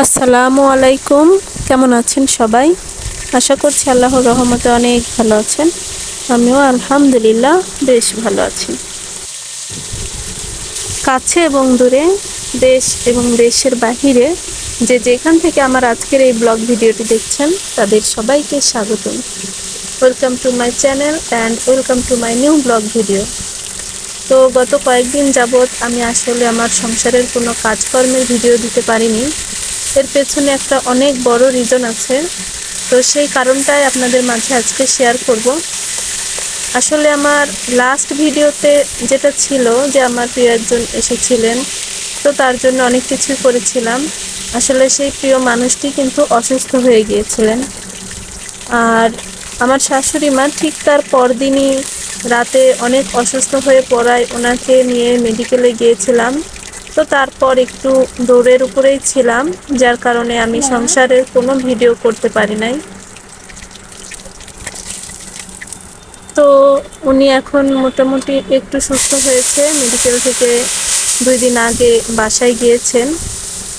আসসালামু আলাইকুম। কেমন আছেন সবাই? আশা করছি আল্লাহর রহমতে অনেক ভালো আছেন। আমিও আলহামদুলিল্লাহ বেশ ভালো আছি। কাছে এবং দূরে, দেশ এবং দেশের বাহিরে যে যেখান থেকে আমার আজকের এই ব্লগ ভিডিওটি দেখছেন তাদের সবাইকে স্বাগতম। Welcome to my channel and welcome to my new blog video. তো গত কয়েকদিন যাবৎ আমি আসলে আমার সংসারের কোনো কাজকর্মের ভিডিও দিতে পারিনি। এর পেছনে একটা অনেক বড় রিজন আছে। তো সেই কারণটাই আপনাদের মাঝে আজকে শেয়ার করব। আসলে আমার লাস্ট ভিডিওতে যেটা ছিল যে আমার প্রিয় একজন এসেছিলেন, তো তার জন্য অনেক কিছুই করেছিলাম। আসলে সেই প্রিয় মানুষটি কিন্তু অসুস্থ হয়ে গিয়েছিলেন। আর আমার শাশুড়ি মা ঠিক তার পরদিনই রাতে অনেক অসুস্থ হয়ে পড়ায় ওনাকে নিয়ে মেডিকেলে গিয়েছিলাম। তো তারপর একটু দৌড়ের উপরেই ছিলাম, যার কারণে আমি সংসারের কোনো ভিডিও করতে পারি নাই। তো উনি এখন মোটামুটি একটু সুস্থ হয়েছে, মেডিকেল থেকে 2 দিন আগে বাসায় গিয়েছেন।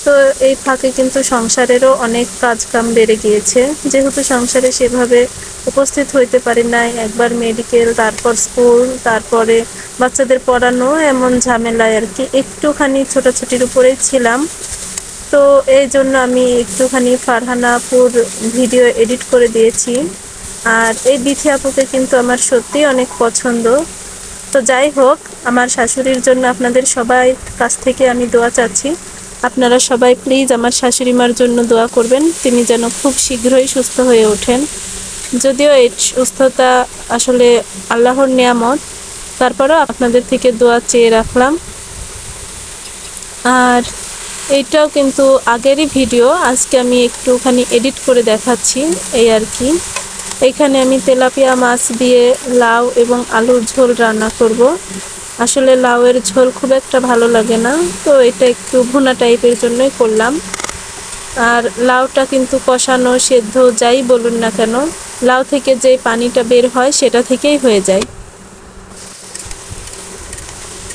তো এই ফাঁকে কিন্তু সংসারেরও অনেক কাজকাম বেড়ে গিয়েছে, যেহেতু সংসারে সেভাবে উপস্থিত হইতে পারি নাই। একবার মেডিকেল, তারপর স্কুল, তারপরে বাচ্চাদের পড়ানো, এমন ঝামেলায় আর কি একটুখানি ছোটাছুটির উপরেই ছিলাম। তো এই জন্য আমি একটুখানি ফারহানাপুর ভিডিও এডিট করে দিয়েছি। আর এই বিথি আপুকে কিন্তু আমার সত্যিই অনেক পছন্দ। তো যাই হোক, আমার শাশুড়ির জন্য আপনাদের সবাই কাছ থেকে আমি দোয়া চাচ্ছি। আপনারা সবাই প্লিজ আমার শাশুড়ি মার জন্য দোয়া করবেন, তিনি যেন খুব শীঘ্রই সুস্থ হয়ে ওঠেন। যদিও এই সুস্থতা আসলে আল্লাহর নিয়ামত, তারপরেও আপনাদের থেকে দোয়া চেয়ে রাখলাম। আর এইটাও কিন্তু আগেরই ভিডিও, আজকে আমি একটুখানি এডিট করে দেখাচ্ছি এই আর কি। এখানে আমি তেলাপিয়া মাছ দিয়ে লাউ এবং আলুর ঝোল রান্না করব। আসলে লাউয়ের ঝোল খুব একটা ভালো লাগে না, তো এটা একটু ভুনা টাইপের জন্যই করলাম। আর লাউটা কিন্তু কষানো, সেদ্ধ যাই বলুন না কেন, লাউ থেকে যে পানিটা বের হয় সেটা থেকেই হয়ে যায়।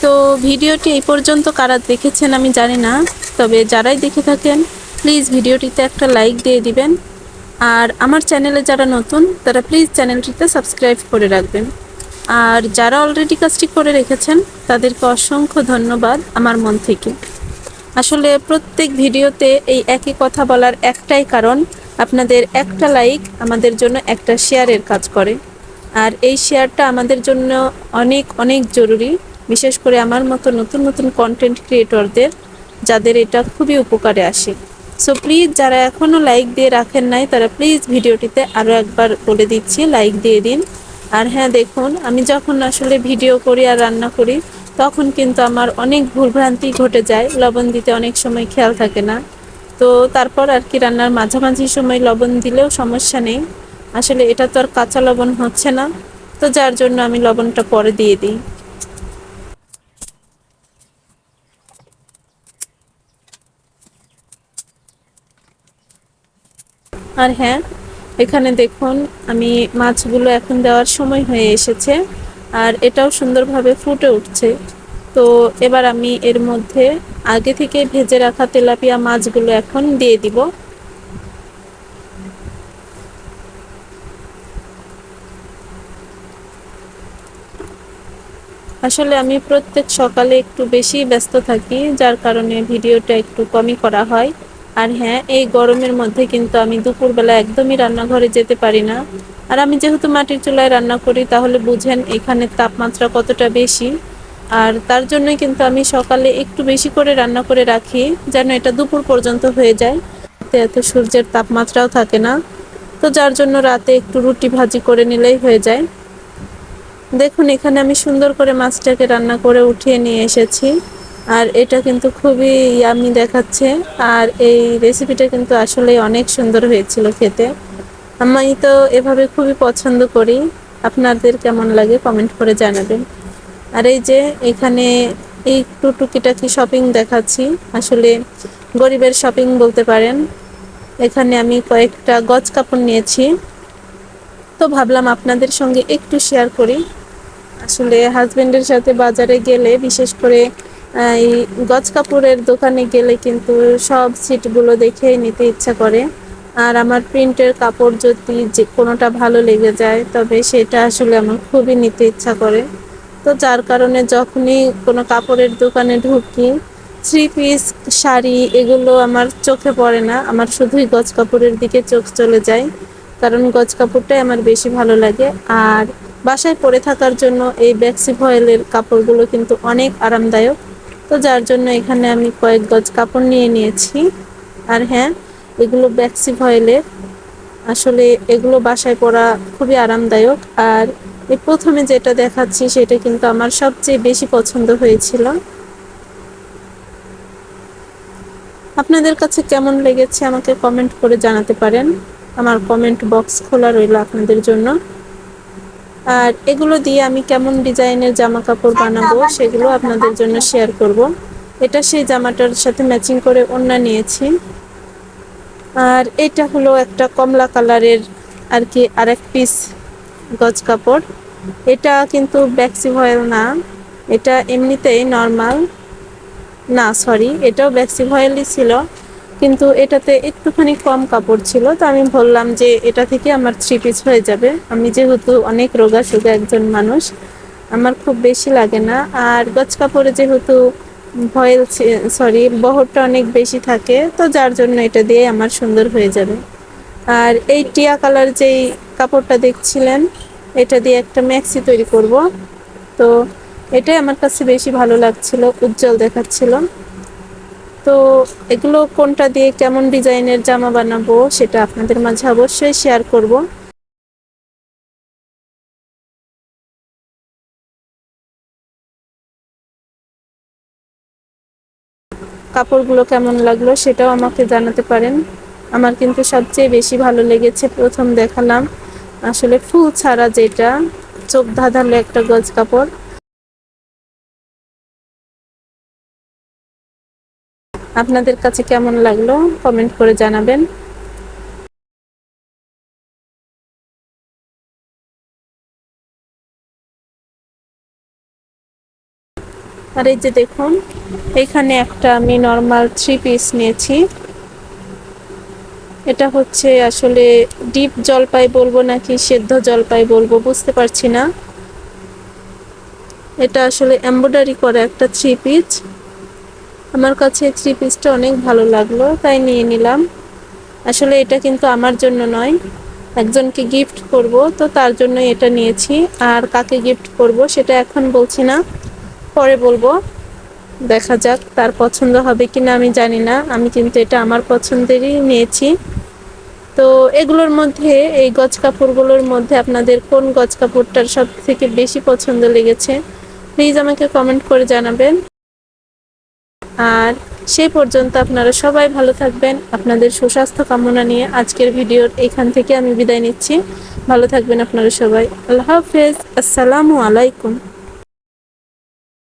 তো ভিডিওটি এই পর্যন্ত কারা দেখেছেন আমি জানি না, তবে যারাই দেখে থাকেন প্লিজ ভিডিওটিতে একটা লাইক দিয়ে দিবেন। আর আমার চ্যানেলে যারা নতুন তারা প্লিজ চ্যানেলটিতে সাবস্ক্রাইব করে রাখবেন। আর যারা অলরেডি কাজটি করে রেখেছেন তাদেরকে অসংখ্য ধন্যবাদ আমার মন থেকে। আসলে প্রত্যেক ভিডিওতে এই একই কথা বলার একটাই কারণ, আপনাদের একটা লাইক আমাদের জন্য একটা শেয়ারের কাজ করে। আর এই শেয়ারটা আমাদের জন্য অনেক অনেক জরুরি, বিশেষ করে আমার মতো নতুন নতুন কন্টেন্ট ক্রিয়েটরদের, যাদের এটা খুবই উপকারে আসে। সো প্লিজ যারা এখনও লাইক দিয়ে রাখেন নাই তারা প্লিজ ভিডিওটিতে আরও একবার বলে দিচ্ছি লাইক দিয়ে দিন। আর হ্যাঁ, দেখুন আমি যখন আসলে ভিডিও করি আর রান্না করি তখন কিন্তু আমার অনেক ভুলভ্রান্তি ঘটে যায়, লবণ দিতে অনেক সময় খেয়াল থাকে না। তো তারপর আর কি রান্নার মাঝামাঝি সময় লবণ দিলেও সমস্যা নেই, আসলে এটা তো আর কাঁচা লবণ হচ্ছে না, তো যার জন্য আমি লবণটা পরে দিয়ে দিই। আর হ্যাঁ, এখানে দেখুন আমি মাছগুলো এখন দেওয়ার সময় হয়ে এসেছে, আর এটাও সুন্দরভাবে ফুটে উঠছে। তো এবার আমি এর মধ্যে আগে থেকে ভেজে রাখা তেলাপিয়া মাছগুলো এখন দিয়ে দিব। আসলে আমি প্রত্যেক সকালে একটু বেশি ব্যস্ত থাকি, যার কারণে ভিডিওটা একটু কমই করা হয়। আর হ্যাঁ, এই গরমের মধ্যে কিন্তু আমি দুপুরবেলা একদমই রান্নাঘরে যেতে পারি না। আর আমি যেহেতু মাটির চুলায় রান্না করি তাহলে বুঝেন এখানে তাপমাত্রা কতটা বেশি। আর তার জন্যই কিন্তু আমি সকালে একটু বেশি করে রান্না করে রাখি, যেন এটা দুপুর পর্যন্ত হয়ে যায়, এত সূর্যের তাপমাত্রাও থাকে না। তো যার জন্য রাতে একটু রুটি ভাজি করে নিলেই হয়ে যায়। দেখুন এখানে আমি সুন্দর করে মাছটাকে রান্না করে উঠিয়ে নিয়ে এসেছি, আর এটা কিন্তু খুবই ইয়ামি দেখাচ্ছে। আর এই রেসিপিটা কিন্তু আসলে অনেক সুন্দর হয়েছিল খেতে, আমি তো এভাবে খুবই পছন্দ করি। আপনাদের কেমন লাগে কমেন্ট করে জানাবেন। আর এই যে এখানে এই একটু টুকিটাকি শপিং দেখাচ্ছি, আসলে গরিবের শপিং বলতে পারেন। এখানে আমি কয়েকটা গজ কাপড় নিয়েছি, তো ভাবলাম আপনাদের সঙ্গে একটু শেয়ার করি। আসলে হাজবেন্ডের সাথে বাজারে গেলে বিশেষ করে এই গজ কাপড়ের দোকানে গেলে কিন্তু সব ছিটগুলো দেখেই নিতে ইচ্ছা করে। আর আমার প্রিন্টের কাপড় যদি যে কোনোটা ভালো লেগে যায় তবে সেটা আসলে আমার খুবই নিতে ইচ্ছা করে। তো যার কারণে যখনই কোনো কাপড়ের দোকানে ঢুকি, থ্রি পিস, শাড়ি এগুলো আমার চোখে পড়ে না, আমার শুধুই গজ কাপড়ের দিকে চোখ চলে যায়। কারণ গজ কাপড়টাই আমার বেশি ভালো লাগে। আর বাসায় পরে থাকার জন্য এই ব্যাক্সি ভয়েলের কাপড়গুলো কিন্তু অনেক আরামদায়ক। তো যার জন্য এখানে আমি কয়েক গজ কাপড় নিয়ে নিয়েছি। আর হ্যাঁ, এগুলো ব্যাক্সি ভয়েলের, আসলে এগুলো বাসায় পরা খুবই আরামদায়ক। আর এই প্রথমে যেটা দেখাচ্ছি সেটা কিন্তু আমার সবচেয়ে বেশি পছন্দ হয়েছিল। আপনাদের কাছে কেমন লেগেছে আমাকে কমেন্ট করে জানাতে পারেন, আমার কমেন্ট বক্স খোলা রইল আপনাদের জন্য। আর এগুলো দিয়ে আমি কেমন ডিজাইনের জামা কাপড় বানাবো সেগুলো আপনাদের জন্য শেয়ার করব। এটা সেই জামাটার সাথে ম্যাচিং করে ওড়না নিয়েছি। আর এটা হলো একটা কমলা কালারের আর কি আরেক পিস গজ কাপড়। এটা কিন্তু ব্যাক্সি ভয়েল না, এটা এমনিতেই নর্মাল, না সরি, এটাও ব্যাক্সি ভয়েলই ছিল, কিন্তু এটাতে একটুখানি কম কাপড় ছিল। তো আমি বললাম যে এটা থেকে আমার থ্রি পিস হয়ে যাবে। আমি যেহেতু অনেক রোগা সোগা একজন মানুষ, আমার খুব বেশি লাগে না। আর গজ কাপড়ে যেহেতু ভয়েল সরি বহরটা অনেক বেশি থাকে, তো যার জন্য এটা দিয়ে আমার সুন্দর হয়ে যাবে। আর এই টিয়া কালার যেই কাপড়টা দেখছিলেন, এটা দিয়ে একটা ম্যাক্সি তৈরি করব। তো এটাই আমার কাছে বেশি ভালো লাগছিল, উজ্জ্বল দেখাচ্ছিল। তো এগুলো কোনটা দিয়ে কেমন ডিজাইনের জামা বানাবো সেটা আপনাদের মাঝে অবশ্যই শেয়ার করব। কাপড়গুলো কেমন লাগলো সেটাও আমাকে জানাতে পারেন। আমার কিন্তু সবচেয়ে বেশি ভালো লেগেছে, প্রথম দেখালাম আসলে ফুল ছাড়া যেটা, চোখ ধাঁধালো একটা গজ কাপড়। আপনাদের কাছে কেমন লাগলো কমেন্ট করে জানাবেন। আর এই যে দেখুন, এখানে একটা আমি নর্মাল থ্রি পিস নিয়েছি। এটা হচ্ছে আসলে ডিপ জলপাই বলবো নাকি সেদ্ধ জলপাই বলবো বুঝতে পারছি না। এটা আসলে এমব্রয়ডারি করা একটা থ্রি পিস। আমার কাছে থ্রি পিসটা অনেক ভালো লাগলো তাই নিয়ে নিলাম। আসলে এটা কিন্তু আমার জন্য নয়, একজনকে গিফট করব, তো তার জন্য এটা নিয়েছি। আর কাকে গিফট করব সেটা এখন বলছি না, পরে বলবো। দেখা যাক তার পছন্দ হবে কিনা আমি জানি না, আমি কিন্তু এটা আমার পছন্দেরই নিয়েছি। তো এগুলোর মধ্যে, এই গজ কাপড়গুলোর মধ্যে আপনাদের কোন গজ কাপড়টার সব থেকে বেশি পছন্দ লেগেছে প্লিজ আমাকে কমেন্ট করে জানাবেন। আর সেই পর্যন্ত আপনারা সবাই ভালো থাকবেন। আপনাদের সুস্বাস্থ্য কামনা নিয়ে আজকের ভিডিওর এখান থেকে আমি বিদায় নিচ্ছি। ভালো থাকবেন আপনারা সবাই। আল্লাহ হাফেজ। আসসালামু আলাইকুম।